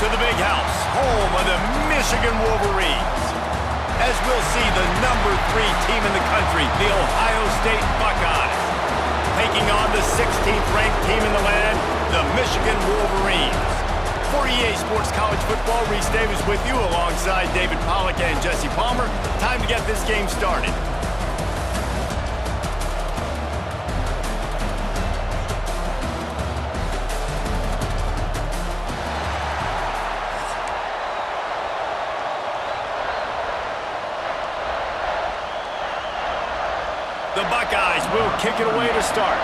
to the big house, home of the Michigan Wolverines. As we'll see, the #3 team in the country, the Ohio State Buckeyes, taking on the 16th ranked team in the land, the Michigan Wolverines. For EA Sports College Football, Reese Davis with you alongside David Pollack and Jesse Palmer. Time to get this game started. The Buckeyes will kick it away to start.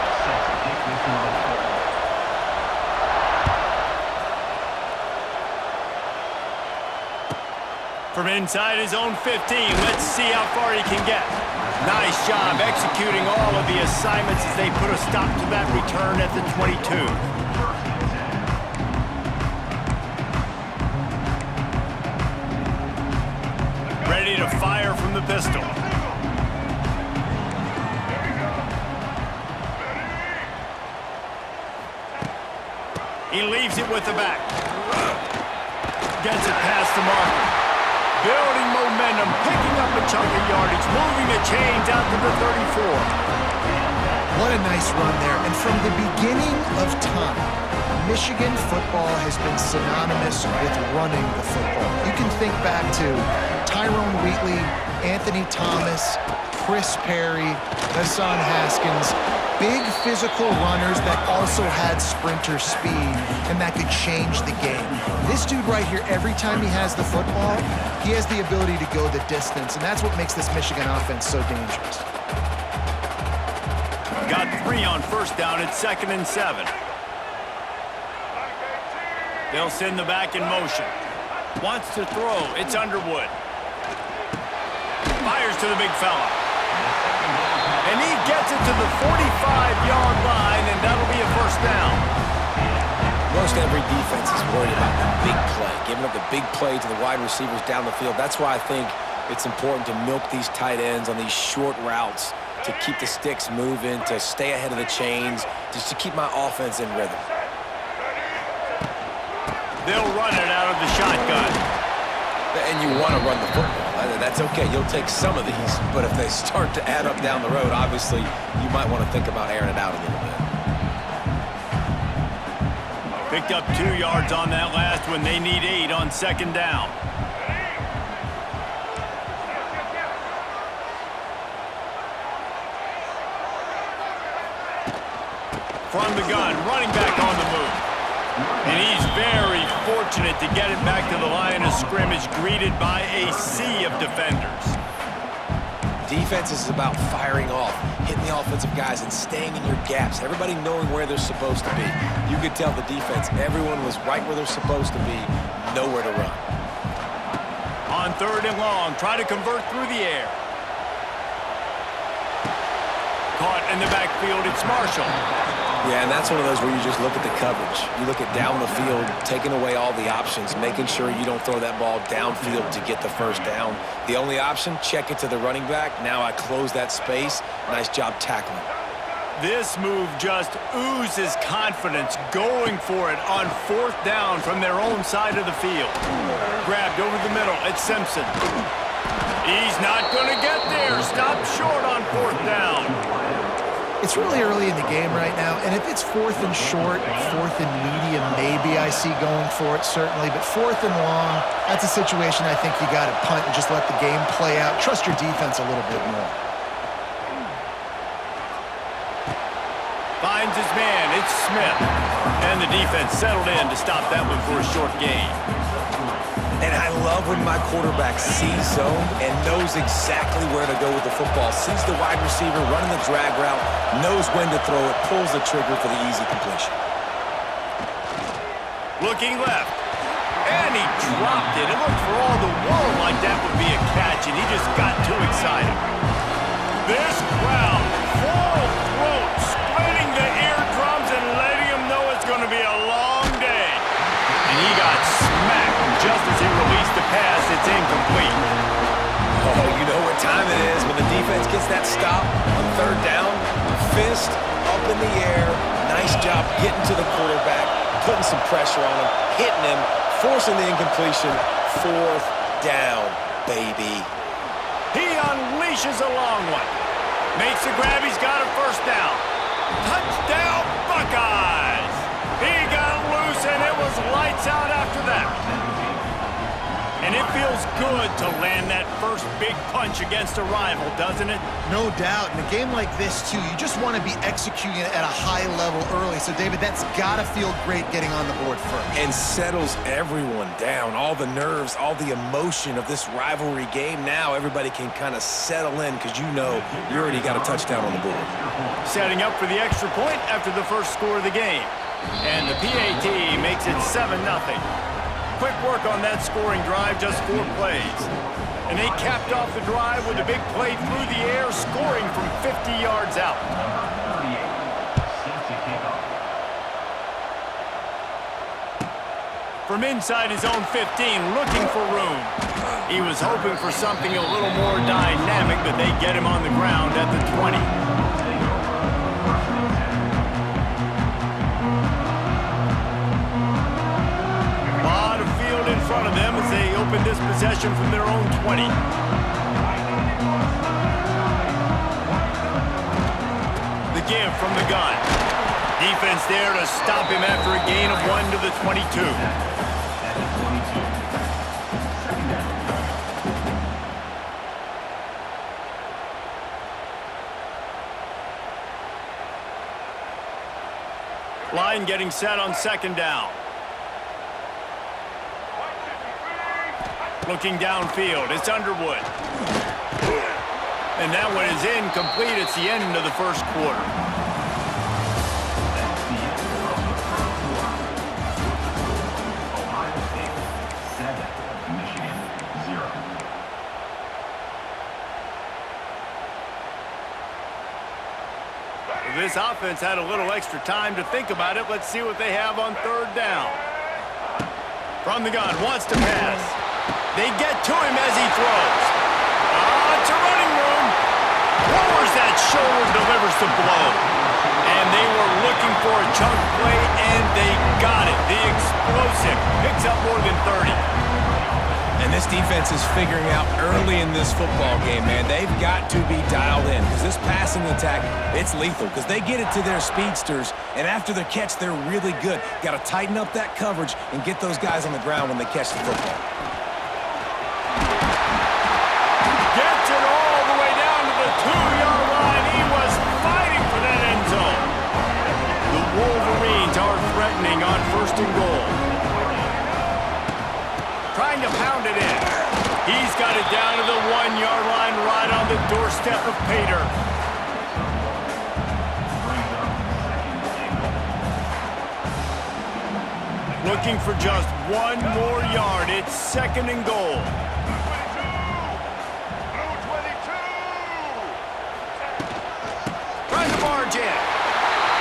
From inside his own 15, let's see how far he can get. Nice job executing all of the assignments as they put a stop to that return at the 22. Ready to fire from the pistol. He leaves it with the back. Gets it past the marker. Building momentum, picking up a chunk of yardage, moving the chains out to the 34. What a nice run there. And from the beginning of time, Michigan football has been synonymous with running the football. You can think back to Tyrone Wheatley, Anthony Thomas, Chris Perry, Hassan Haskins. Big physical runners that also had sprinter speed and that could change the game. This dude right here, every time he has the football, he has the ability to go the distance, and that's what makes this Michigan offense so dangerous. Got 3 on first down at 2nd and 7. They'll send the back in motion. Wants to throw. It's Underwood. Fires to the big fella. And he gets it to the 45-yard line, and that'll be a first down. Most every defense is worried about the big play, giving up the big play to the wide receivers down the field. That's why I think it's important to milk these tight ends on these short routes to keep the sticks moving, to stay ahead of the chains, just to keep my offense in rhythm. They'll run it out of the shotgun. And you want to run the football. That's okay. You'll take some of these. But if they start to add up down the road, obviously, you might want to think about airing it out a little bit. Picked up 2 yards on that last one. They need 8 on 2nd down. From the gun, running back on the move. And he's very fortunate to get it back to the line of scrimmage, greeted by a sea of defenders. Defense is about firing off, hitting the offensive guys, and staying in your gaps. Everybody knowing where they're supposed to be. You could tell the defense, everyone was right where they're supposed to be, nowhere to run. On 3rd and long, try to convert through the air. Caught in the backfield, it's Marshall. Yeah, and that's one of those where you just look at the coverage. You look at down the field, taking away all the options, making sure you don't throw that ball downfield to get the first down. The only option, check it to the running back. Now I close that space. Nice job tackling. This move just oozes confidence, going for it on 4th down from their own side of the field. Grabbed over the middle, it's Simpson. He's not going to get there. Stopped short on 4th down. It's really early in the game right now, and if it's 4th and short, 4th and medium, maybe I see going for it, certainly. But 4th and long, that's a situation I think you got to punt and just let the game play out. Trust your defense a little bit more. Finds his man, it's Smith. And the defense settled in to stop that one for a short gain. And I love when my quarterback sees zone and knows exactly where to go with the football. Sees the wide receiver running the drag route, knows when to throw it, pulls the trigger for the easy completion. Looking left. And he dropped it. It looked for all the world like that would be a catch, and he just got too excited. This crowd, full throat, splitting the eardrums and letting him know it's going to be a long day. And he got smacked just as he released the pass. It's incomplete. Oh, you know what time it is when the defense gets that stop on 3rd down. Fist up in the air. Nice job getting to the quarterback, putting some pressure on him, hitting him, forcing the incompletion. 4th down, baby. He unleashes a long one. Makes the grab. He's got a first down. Touchdown, Buckeyes! He got loose, and it was lights out after that. And it feels good to land that first big punch against a rival, doesn't it? No doubt. In a game like this, too, you just want to be executing at a high level early. So, David, that's got to feel great getting on the board first. And settles everyone down. All the nerves, all the emotion of this rivalry game. Now everybody can kind of settle in because you know you already got a touchdown on the board. Setting up for the extra point after the first score of the game. And the PAT makes it 7-0. Quick work on that scoring drive, just 4 plays. And they capped off the drive with a big play through the air, scoring from 50 yards out. From inside his own 15, looking for room. He was hoping for something a little more dynamic, but they get him on the ground at the 20. In front of them as they open this possession from their own 20. The give from the gun. Defense there to stop him after a gain of 1 to the 22. Line getting set on 2nd down. Looking downfield, it's Underwood. And that one is incomplete. It's the end of the first quarter. Ohio State 7, Michigan 0. This offense had a little extra time to think about it. Let's see what they have on 3rd down. From the gun, wants to pass. They get to him as he throws. It's a running room. Lowers that shoulder, delivers the blow. And they were looking for a chunk play, and they got it. The explosive picks up more than 30. And this defense is figuring out early in this football game, man, they've got to be dialed in because this passing attack, it's lethal because they get it to their speedsters, and after their catch, they're really good. Got to tighten up that coverage and get those guys on the ground when they catch the football. Gets it all the way down to the 2-yard line. He was fighting for that end zone. The Wolverines are threatening on 1st and goal. Trying to pound it in. He's got it down to the 1-yard line, right on the doorstep of Pater. Looking for just 1 more yard. It's 2nd and goal. Trying to barge in.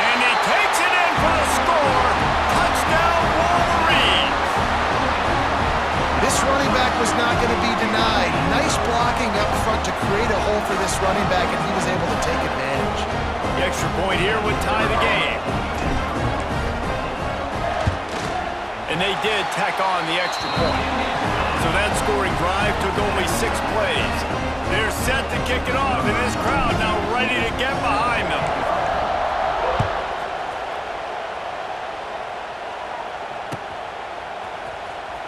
And he takes it in for the score. Touchdown, Wolverines. This running back was not going to be denied. Nice blocking up front to create a hole for this running back, and he was able to take advantage. The extra point here would tie the game. And they did tack on the extra point. So that scoring drive took only 6 plays. They're set to kick it off, and this crowd now ready to get behind them.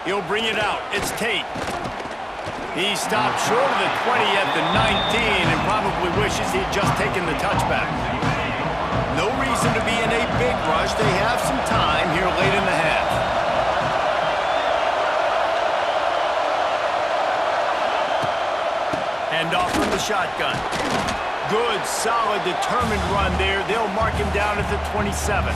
He'll bring it out. It's Tate. He stopped short of the 20 at the 19 and probably wishes he'd just taken the touchback. No reason to be in a big rush. They have some time here late in the half. Hand off from the shotgun. Good, solid, determined run there. They'll mark him down at the 27.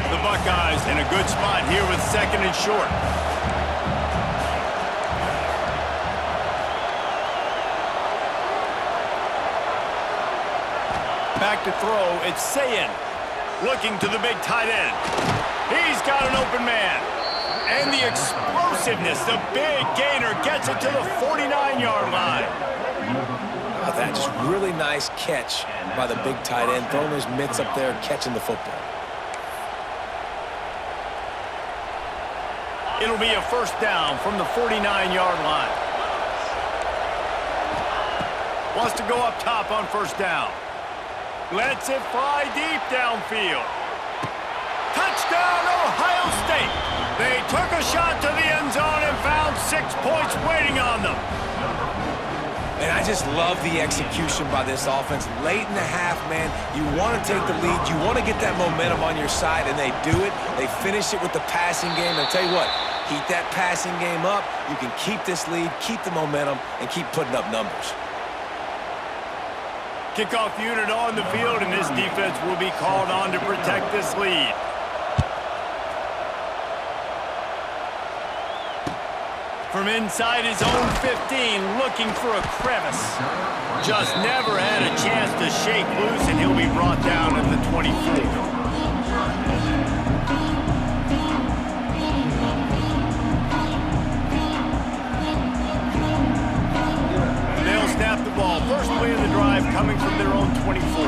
The Buckeyes in a good spot here with 2nd and short. Back to throw, it's Sayin. Looking to the big tight end. He's got an open man. And the explosiveness, the big gainer gets it to the 49-yard line. Oh, that just really nice catch by the big tight end, throwing his mitts up there, catching the football. It'll be a first down from the 49-yard line. Wants to go up top on first down. Lets it fly deep downfield. Touchdown, Ohio State. They took a shot to the end zone and found 6 points waiting on them. And I just love the execution by this offense. Late in the half, man, you want to take the lead. You want to get that momentum on your side, and they do it. They finish it with the passing game. And I'll tell you what, keep that passing game up. You can keep this lead, keep the momentum, and keep putting up numbers. Kickoff unit on the field, and this defense will be called on to protect this lead. From inside his own 15, looking for a crevice. Just never had a chance to shake loose, and he'll be brought down at the 24. They'll snap the ball. First play of the drive coming from their own 24.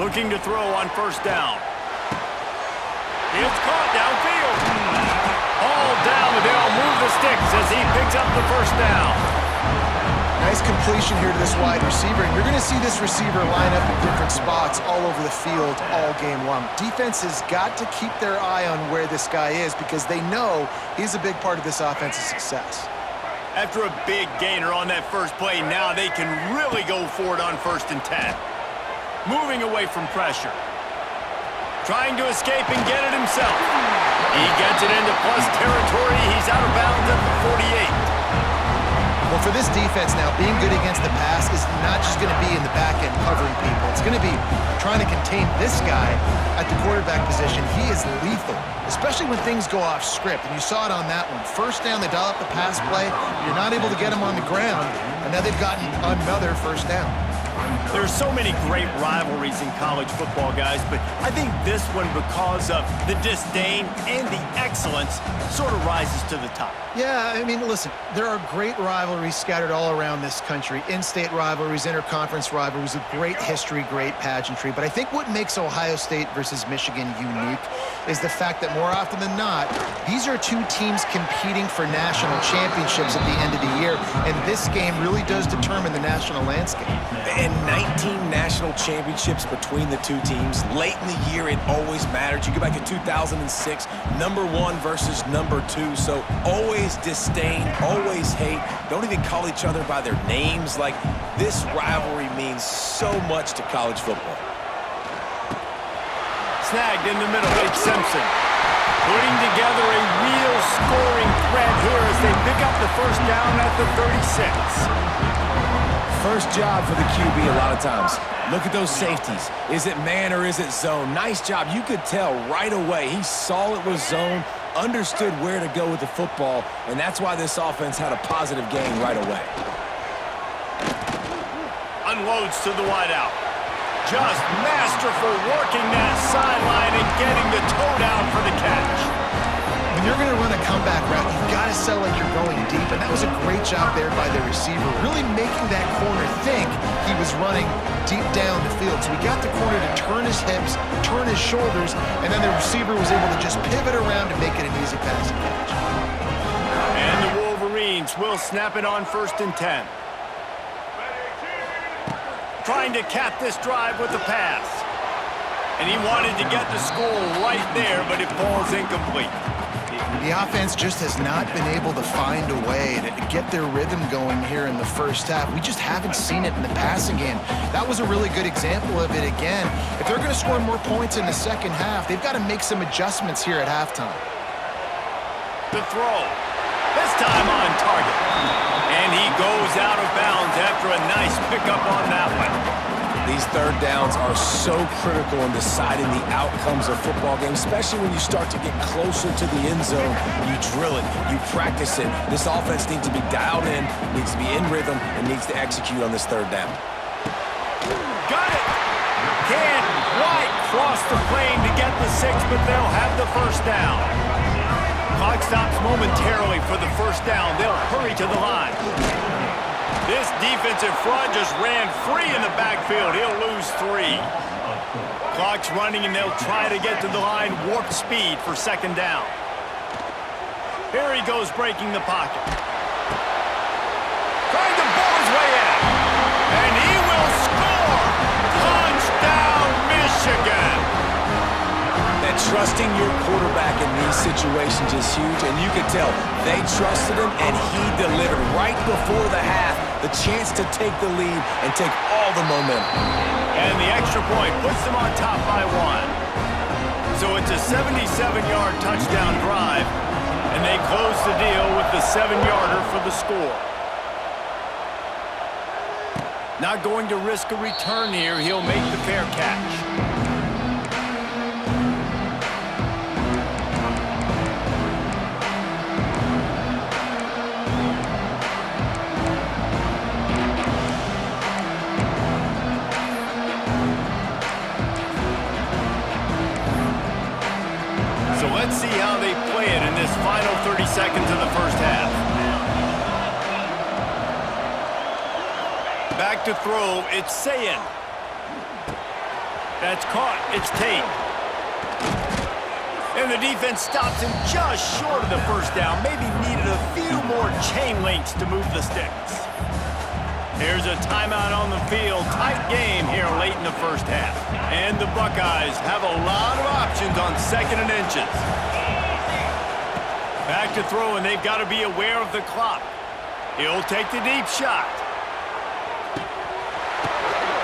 Looking to throw on first down. It's caught downfield. All down, but they'll move the sticks as he picks up the first down. Nice completion here to this wide receiver, and you're going to see this receiver line up in different spots all over the field all game long. Defense has got to keep their eye on where this guy is because they know he's a big part of this offense's success. After a big gainer on that first play, now they can really go for it on 1st and 10. Moving away from pressure. Trying to escape and get it himself. He gets it into plus territory. He's out of bounds at the 48. Well, for this defense now, being good against the pass is not just going to be in the back end covering people. It's going to be trying to contain this guy at the quarterback position. He is lethal, especially when things go off script. And you saw it on that one. First down, they dial up the pass play. You're not able to get him on the ground, and now they've gotten another first down. There's so many great rivalries in college football, guys, but I think this one, because of the disdain and the excellence, sort of rises to the top. Yeah, I mean, listen, there are great rivalries scattered all around this country. In-state rivalries, interconference rivalries with great history, great pageantry. But I think what makes Ohio State versus Michigan unique is the fact that more often than not, these are two teams competing for national championships at the end of the year, and this game really does determine the national landscape. And 19 national championships between the two teams. Late in the year, it always mattered. You go back to 2006, #1 versus #2. So always disdain, always hate. Don't even call each other by their names. Like, this rivalry means so much to college football. Snagged in the middle, it's Simpson. Putting together a real scoring threat here as they pick up the first down at the 36. First job for the QB a lot of times. Look at those safeties. Is it man or is it zone? Nice job. You could tell right away. He saw it was zone, understood where to go with the football, and that's why this offense had a positive gain right away. Unloads to the wideout. Just masterful working that sideline and getting the toe down for the catch. When you're going to run a comeback route, you've got to sell like you're going deep, and that was a great job there by the receiver, really making that corner think he was running deep down the field. So we got the corner to turn his hips, turn his shoulders, and then the receiver was able to just pivot around and make it an easy pass and catch. And the Wolverines will snap it on 1st and 10. Trying to cap this drive with the pass. And he wanted to get the score right there, but it falls incomplete. The offense just has not been able to find a way to get their rhythm going here in the first half. We just haven't seen it in the passing game. That was a really good example of it again. If they're going to score more points in the second half, they've got to make some adjustments here at halftime. The throw. This time on target. And he goes out of bounds after a nice pickup on that one. These third downs are so critical in deciding the outcomes of football games, especially when you start to get closer to the end zone. You drill it, you practice it. This offense needs to be dialed in, needs to be in rhythm, and needs to execute on this third down. Got it! Can't quite cross the plane to get the 6, but they'll have the first down. Clock stops momentarily for the first down. They'll hurry to the line. This defensive front just ran free in the backfield. He'll lose 3. Clock's running, and they'll try to get to the line warp speed for second down. Here he goes, breaking the pocket. Trying to ball his way out. And he will score! Touchdown, Michigan! That trusting your quarterback in these situations is huge, and you can tell they trusted him, and he delivered right before the half. The chance to take the lead and take all the momentum. And the extra point puts them on top by 1. So it's a 77-yard touchdown drive, and they close the deal with the 7-yarder for the score. Not going to risk a return here. He'll make the fair catch. Let's see how they play it in this final 30 seconds of the first half. Back to throw, it's Sayin. That's caught, it's Tate. And the defense stops him just short of the first down. Maybe needed a few more chain links to move the sticks. Here's a timeout on the field. Tight game here late in the first half. And the Buckeyes have a lot of options on 2nd and inches. Back to throw, and they've got to be aware of the clock. He'll take the deep shot.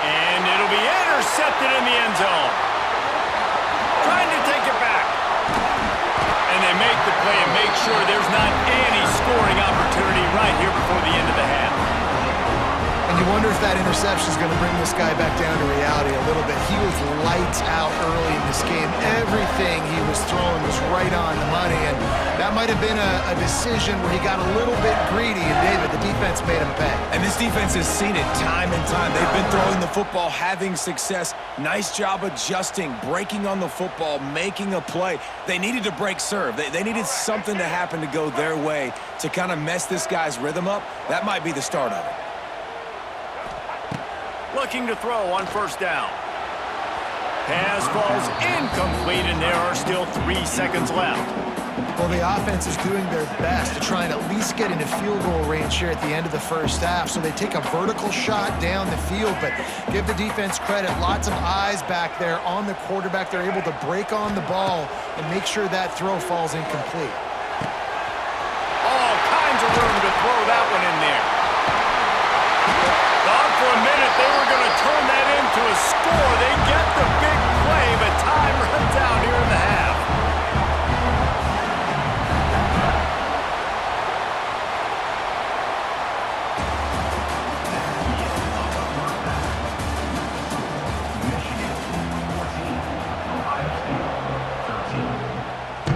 And it'll be intercepted in the end zone. Trying to take it back. And they make the play and make sure there's not any scoring opportunity right here before the end of the half. And you wonder if that interception is going to bring this guy back down to reality a little bit. He was lights out early in this game. Everything he was throwing was right on the money, and that might have been a decision where he got a little bit greedy, and David, the defense made him pay. And this defense has seen it time and time. They've been throwing the football, having success. Nice job adjusting, breaking on the football, making a play. They needed to break serve. They needed something to happen to go their way to kind of mess this guy's rhythm up. That might be the start of it. Looking to throw on first down. Pass falls incomplete, and there are still 3 seconds left. Well, the offense is doing their best to try and at least get into field goal range here at the end of the first half. So they take a vertical shot down the field, but give the defense credit. Lots of eyes back there on the quarterback. They're able to break on the ball and make sure that throw falls incomplete. All kinds of room to throw that one in there. Thought for a minute they were going to turn that into a score. They get the big play, but time runs out here in the half.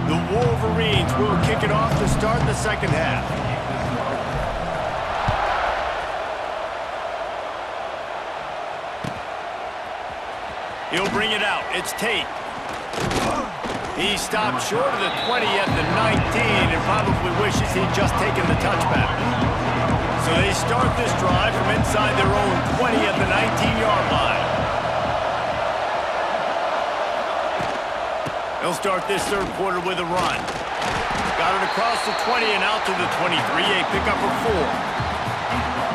The Wolverines will kick it off to start the second half. He'll bring it out. It's Tate. He stopped short of the 20 at the 19 and probably wishes he'd just taken the touchback. So they start this drive from inside their own 20 at the 19-yard line. They'll start this third quarter with a run. Got it across the 20 and out to the 23, a pickup of 4.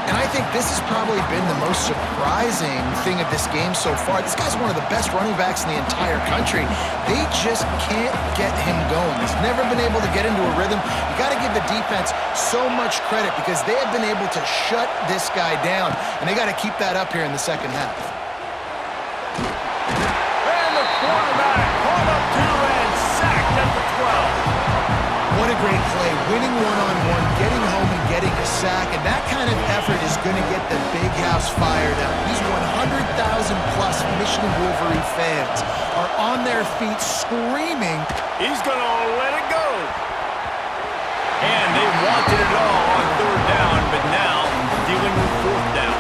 And I think this has probably been the most surprising thing of this game so far. This guy's one of the best running backs in the entire country. They just can't get him going. He's never been able to get into a rhythm. You got to give the defense so much credit because they have been able to shut this guy down, and they got to keep that up here in the second half. And the quarterback caught up to and sacked at the 12. What a great play, winning one-on-one, getting home and getting a sack, and that kind of effort is going to get the big house fired up. These 100,000-plus Michigan Wolverine fans are on their feet screaming. He's going to let it go. And they wanted it all on third down, but now dealing with fourth down.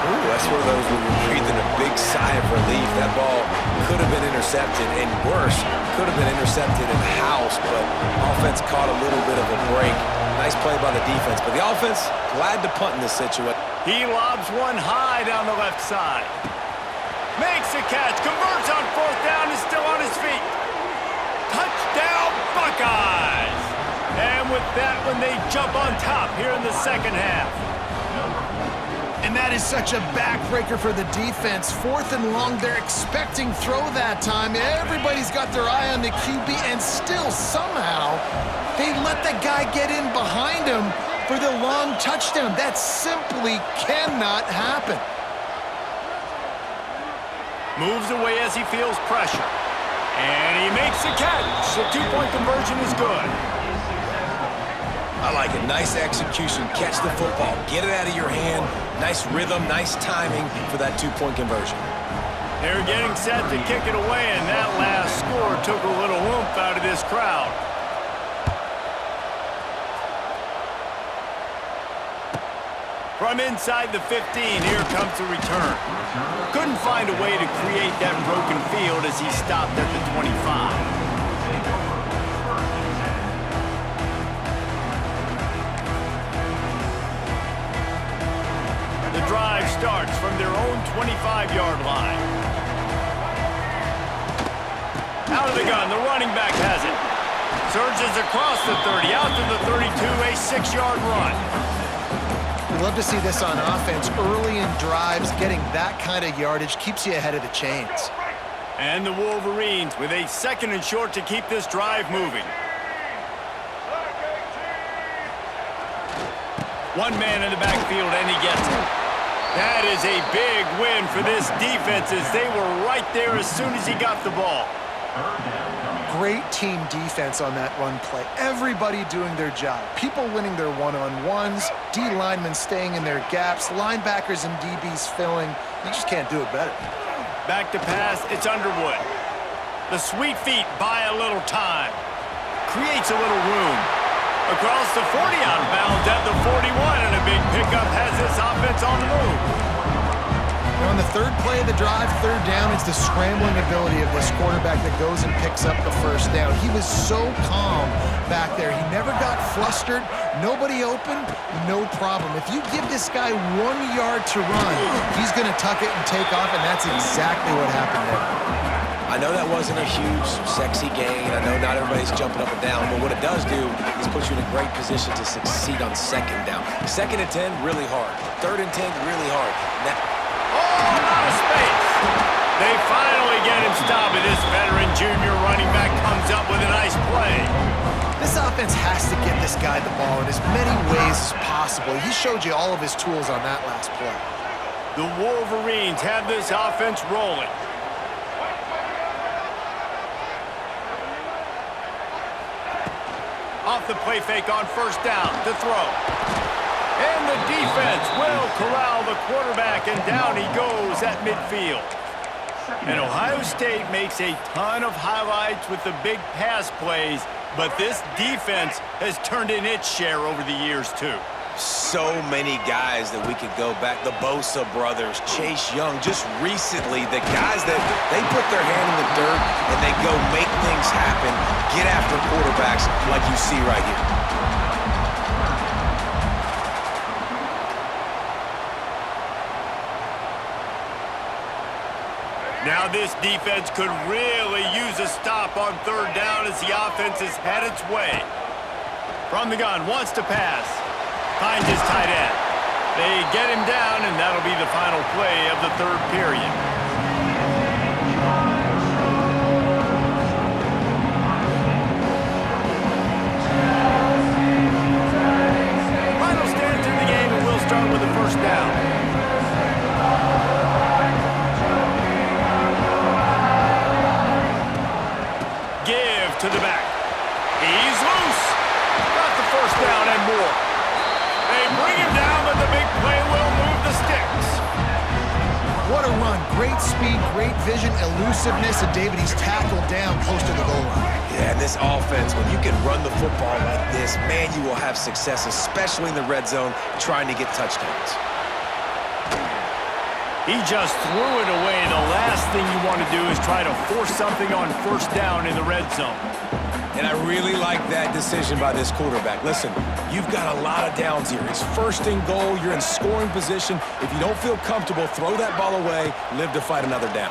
Ooh, that's one of those where you're breathing a big sigh of relief. That ball could have been intercepted, and worse, could have been intercepted in the house, but offense caught a little bit of a break. Nice play by the defense, but the offense glad to punt in this situation. He lobs one high down the left side. Makes a catch, converts on fourth down, is still on his feet. Touchdown, Buckeyes! And with that one, they jump on top here in the second half. And that is such a backbreaker for the defense. 4th and long, they're expecting throw that time. Everybody's got their eye on the QB, and still somehow they let the guy get in behind him for the long touchdown. That simply cannot happen. Moves away as he feels pressure. And he makes the catch. The two-point conversion is good. I like it. Nice execution. Catch the football. Get it out of your hand. Nice rhythm, nice timing for that two-point conversion. They're getting set to kick it away, and that last score took a little oomph out of this crowd. From inside the 15, here comes the return. Couldn't find a way to create that broken field as he stopped at the 25. The drive starts from their own 25-yard line. Out of the gun, the running back has it. Surges across the 30, out to the 32, a 6-yard run. We love to see this on offense. Early in drives, getting that kind of yardage keeps you ahead of the chains. And the Wolverines with a 2nd and short to keep this drive moving. One man in the backfield, and he gets it. That is a big win for this defense as they were right there as soon as he got the ball. Great team defense on that run play. Everybody doing their job. People winning their one-on-ones, D linemen staying in their gaps, linebackers and DBs filling. You just can't do it better. Back to pass, it's Underwood. The sweet feet buy a little time. Creates a little room. Across the 40 out of bounds at the 41, and a big pickup has this offense on the move. On the 3rd play of the drive, 3rd down, it's the scrambling ability of this quarterback that goes and picks up the 1st down. He was so calm back there. He never got flustered. Nobody open, no problem. If you give this guy 1 yard to run, he's going to tuck it and take off, and that's exactly what happened there. I know that wasn't a huge, sexy gain. I know not everybody's jumping up and down, but what it does do is put you in a great position to succeed on 2nd down. 2nd and 10, really hard. 3rd and 10, really hard. Out of space. They finally get him stopped, and this veteran junior running back comes up with a nice play. This offense has to get this guy the ball in as many ways as possible. He showed you all of his tools on that last play. The Wolverines have this offense rolling. Off the play fake on 1st down to throw. And the defense will corral the quarterback, and down he goes at midfield. And Ohio State makes a ton of highlights with the big pass plays, but this defense has turned in its share over the years, too. So many guys that we could go back. The Bosa brothers, Chase Young, just recently, the guys that they put their hand in the dirt and they go make things happen, get after quarterbacks like you see right here. Now this defense could really use a stop on 3rd down as the offense has had its way. From the gun, wants to pass. Finds his tight end. They get him down, and that'll be the final play of the 3rd period. Final stand to the game, and we'll start with the 1st down. Give to the back. He's loose. Got the 1st down and more. They bring him down, but the big play will move the sticks. What a run. Great speed, great vision, elusiveness, and David, he's tackled down close to the goal line. Yeah, and this offense, when you can run the football like this, man, you will have success, especially in the red zone, trying to get touchdowns. He just threw it away. The last thing you want to do is try to force something on 1st down in the red zone. And I really like that decision by this quarterback. Listen, you've got a lot of downs here. It's first and goal. You're in scoring position. If you don't feel comfortable, throw that ball away. Live to fight another down.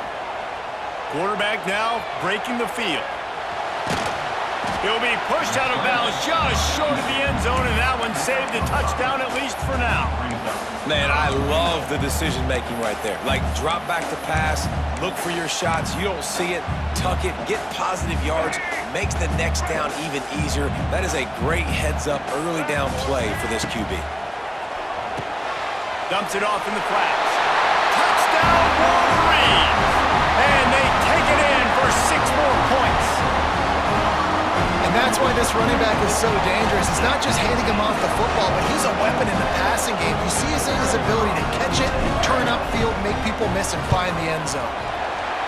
Quarterback now breaking the field. He'll be pushed out of bounds just short of the end zone, and that one saved a touchdown at least for now. Man, I love the decision-making right there. Like, drop back to pass, look for your shots. You don't see it, tuck it, get positive yards, makes the next down even easier. That is a great heads-up early down play for this QB. Dumps it off in the flats. Touchdown, Wolverines! And they take it in for 6 more points. And that's why this running back is so dangerous. It's not just handing him off the football, but he's a weapon in the passing game. You see his ability to catch it, turn upfield, make people miss, and find the end zone.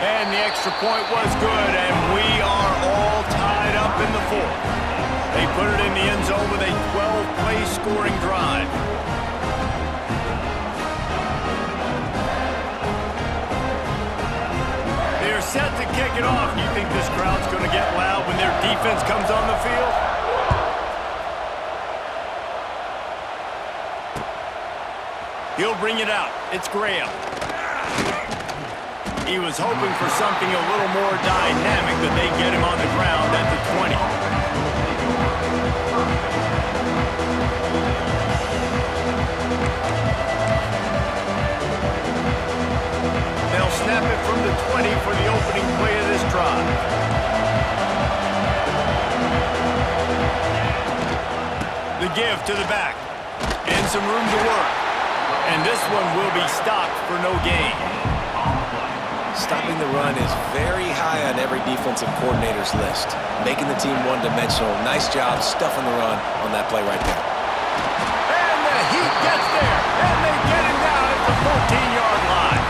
And the extra point was good, and we are all tied up in the 4th. They put it in the end zone with a 12-play scoring drive. They're set to kick it off. You think this crowd's going to get loud when their defense comes on the field? He'll bring it out. It's Graham. He was hoping for something a little more dynamic, but they get him on the ground at the 20. They'll snap it from the 20 for the opening play of this drive. The give to the back. And some room to work. And this one will be stopped for no gain. Stopping the run is very high on every defensive coordinator's list. Making the team one-dimensional. Nice job stuffing the run on that play right there. And the Heat gets there. And they get him down at the 14-yard line.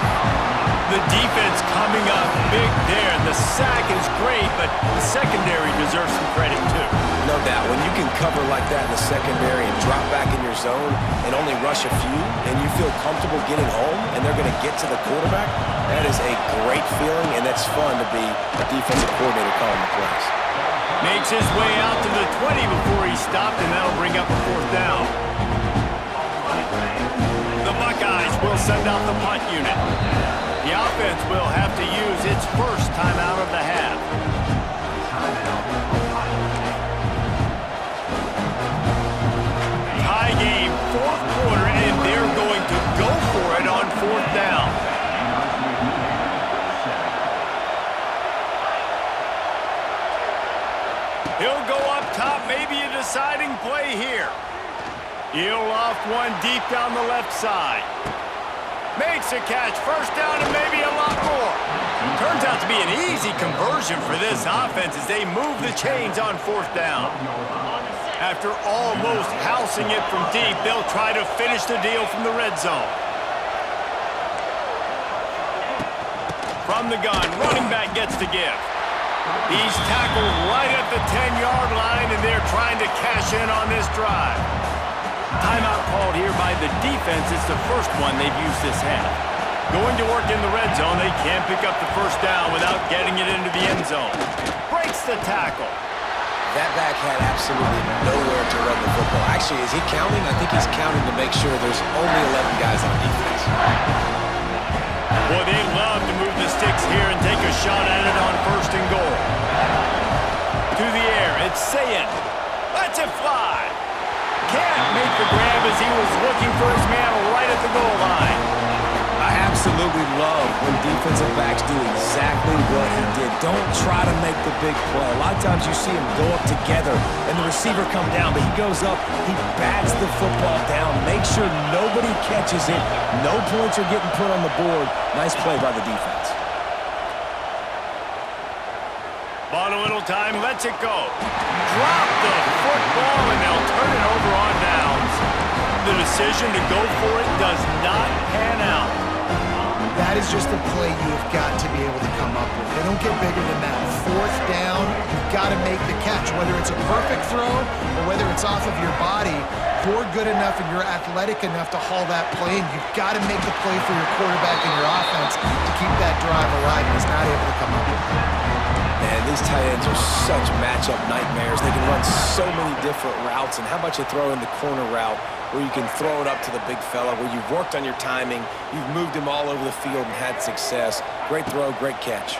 The defense coming up big there. The sack is great, but the secondary deserves some credit too. No doubt. When you can cover like that in the secondary and drop back in your zone and only rush a few, and you feel comfortable getting home, and they're going to get to the quarterback, that is a great feeling, and it's fun to be a defensive coordinator calling the plays. Makes his way out to the 20 before he stopped, and that'll bring up a 4th down. The Buckeyes will send out the punt unit. The offense will have to use its first timeout of the half. Tie game, 4th quarter, and they're going to go for it on 4th down. He'll go up top, maybe a deciding play here. He'll loft one deep down the left side. Makes a catch, 1st down, and maybe a lot more. Turns out to be an easy conversion for this offense as they move the chains on 4th down. After almost housing it from deep, they'll try to finish the deal from the red zone. From the gun, running back gets the give. He's tackled right at the 10-yard line, and they're trying to cash in on this drive. Timeout called here by the defense. It's the first one they've used this half. Going to work in the red zone, they can't pick up the 1st down without getting it into the end zone. Breaks the tackle. That back had absolutely nowhere to run the football. Actually, is he counting? I think he's counting to make sure there's only 11 guys on defense. Boy, they love to move the sticks here and take a shot at it on 1st and goal. To the air, it's Sayin. Lets it fly. Can't make the grab as he was looking for his man right at the goal line. I absolutely love when defensive backs do exactly what he did. Don't try to make the big play. A lot of times you see him go up together and the receiver come down, but he goes up, he bats the football down, makes sure nobody catches it, no points are getting put on the board. Nice play by the defense. Bought a little time, lets it go. Drop the football, and they'll turn it over on downs. The decision to go for it does not pan out. That is just a play you have got to be able to come up with. They don't get bigger than that. 4th down, you've got to make the catch. Whether it's a perfect throw or whether it's off of your body, you're good enough and you're athletic enough to haul that play, and you've got to make the play for your quarterback and your offense to keep that drive alive, and he's not able to come up with it. Man, these tight ends are such matchup nightmares. They can run so many different routes. And how about you throw in the corner route where you can throw it up to the big fella, where you've worked on your timing, you've moved him all over the field and had success. Great throw, great catch.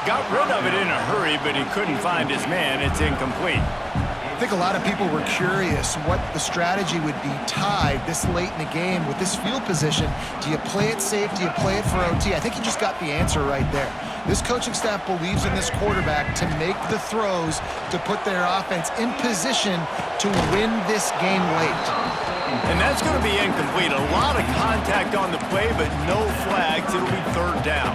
Got rid of it in a hurry, but he couldn't find his man. It's incomplete. I think a lot of people were curious what the strategy would be tied this late in the game with this field position. Do you play it safe? Do you play it for OT? I think he just got the answer right there. This coaching staff believes in this quarterback to make the throws to put their offense in position to win this game late. And that's going to be incomplete. A lot of contact on the play, but no flags. It'll be third down.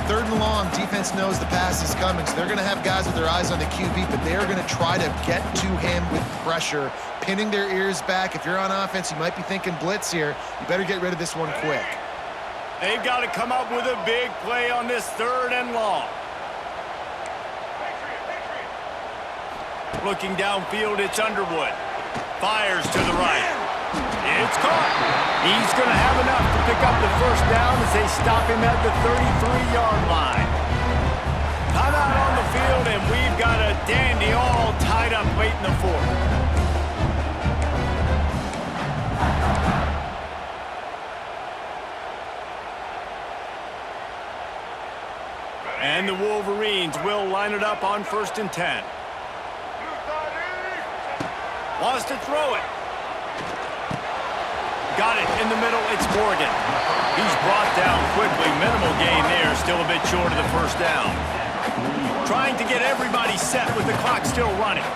Third and long, defense knows the pass is coming, so they're going to have guys with their eyes on the QB, but they are going to try to get to him with pressure, pinning their ears back. If you're on offense, you might be thinking blitz here. You better get rid of this one quick. They've got to come up with a big play on this third and long. Looking downfield, it's Underwood. Fires to the right. It's caught. He's going to have enough to pick up the first down as they stop him at the 33-yard line. Timeout on the field, and we've got a dandy all tied up late in the fourth. And the Wolverines will line it up on 1st and 10. Wants to throw it. Got it in the middle. It's Morgan. He's brought down quickly. Minimal gain there. Still a bit short of the first down. Trying to get everybody set with the clock still running.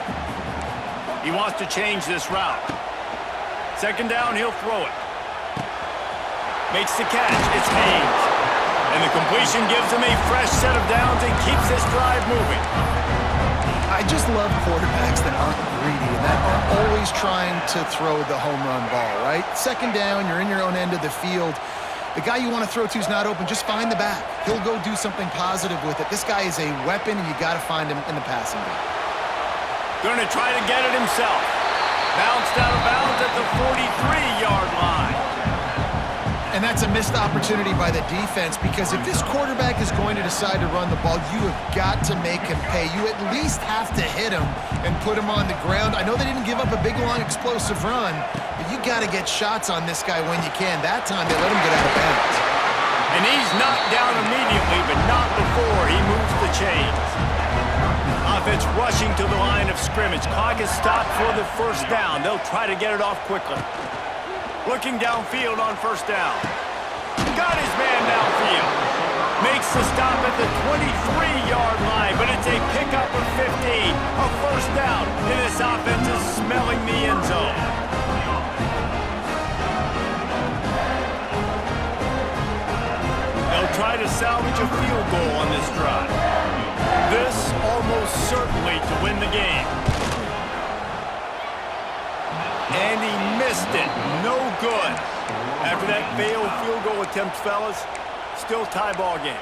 He wants to change this route. Second down, he'll throw it. Makes the catch. It's Haynes. And the completion gives him a fresh set of downs and keeps this drive moving. I just love quarterbacks that aren't greedy and that are always trying to throw the home run ball, right? Second down, you're in your own end of the field. The guy you want to throw to is not open. Just find the back. He'll go do something positive with it. This guy is a weapon, and you got to find him in the passing game. Going to try to get it himself. Bounced out of bounds at the 43-yard line. And that's a missed opportunity by the defense, because if this quarterback is going to decide to run the ball, you have got to make him pay. You at least have to hit him and put him on the ground. I know they didn't give up a big, long, explosive run, but you got to get shots on this guy when you can. That time, they let him get out of bounds. And he's knocked down immediately, but not before he moves the chains. Offense rushing to the line of scrimmage. Clock is stopped for the first down. They'll try to get it off quickly. Looking downfield on first down. Got his man downfield. Makes the stop at the 23-yard line, but it's a pickup of 15. A first down, and this offense is smelling the end zone. They'll try to salvage a field goal on this drive. This almost certainly to win the game. And he missed it. No good. After that failed field goal attempt, fellas, still tie ball game.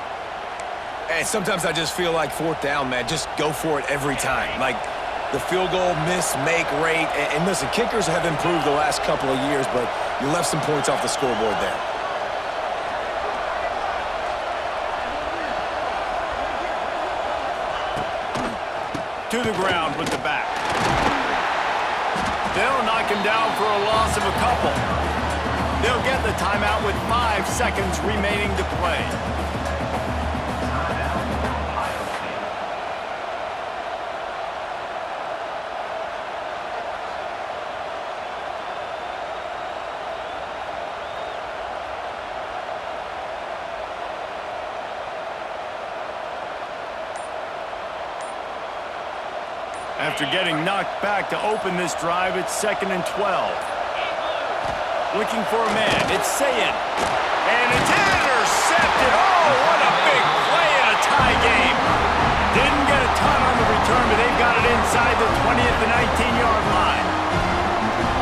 Hey, sometimes I just feel like fourth down, man. Just go for it every time. Like the field goal miss-make rate. And listen, kickers have improved the last couple of years, but you left some points off the scoreboard there. To the ground with the back. They'll knock him down for a loss of a couple. They'll get the timeout with 5 seconds remaining to play. After getting knocked back to open this drive, it's 2nd and 12. Looking for a man. It's Sayin. And it's intercepted. Oh, what a big play in a tie game. Didn't get a ton on the return, but they've got it inside the 20th and 19-yard line.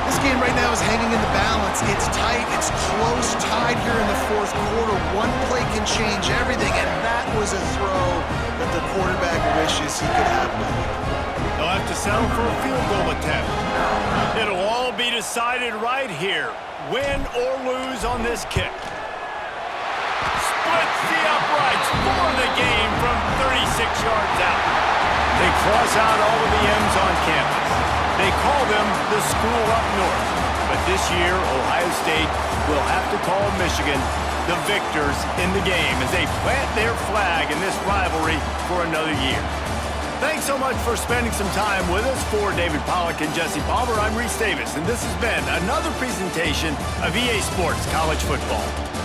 This game right now is hanging in the balance. It's tight. It's close, tied here in the fourth quarter. One play can change everything, and that was a throw that the quarterback wishes he could have made. They'll have to settle for a field goal attempt. It'll all be decided right here. Win or lose on this kick. splits the uprights for the game from 36 yards out. They cross out all of the M's on campus. They call them the school up north. But this year, Ohio State will have to call Michigan the victors in the game as they plant their flag in this rivalry for another year. Thanks so much for spending some time with us. For David Pollack and Jesse Palmer, I'm Reese Davis, and this has been another presentation of EA Sports College Football.